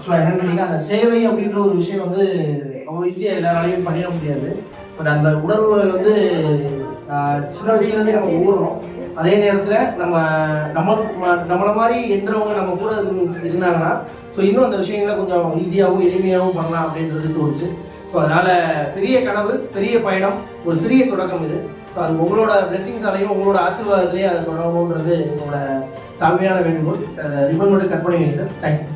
So என்னன்னு கேட்டீங்கன்னா அந்த சேவை அப்படின்ற ஒரு விஷயம் வந்து ரொம்ப ஈஸியாக எல்லாராலையும் பண்ணிட முடியாது. பட் அந்த உணர்வு வந்து சின்ன வயசுலேருந்தே நம்ம ஊறணும். அதே நேரத்தில் நம்மளை மாதிரி என்றவங்க நம்ம கூட இருந்தாங்கன்னா ஸோ இன்னும் அந்த விஷயங்களை கொஞ்சம் ஈஸியாகவும் எளிமையாகவும் பண்ணலாம் அப்படின்றது தோணுச்சு. ஸோ அதனால் பெரிய கனவு, பெரிய பயணம், ஒரு சிறிய தொடக்கம் இது. ஸோ அது உங்களோட பிளெஸிங்ஸாலையும் உங்களோட ஆசீர்வாதத்திலேயே அதை தொடங்கணுன்றது என்னோட தாழ்மையான வேண்டுகோள். ரிப்பன் மட்டும் கட் பண்ணி வைங்க சார். தேங்க்யூ.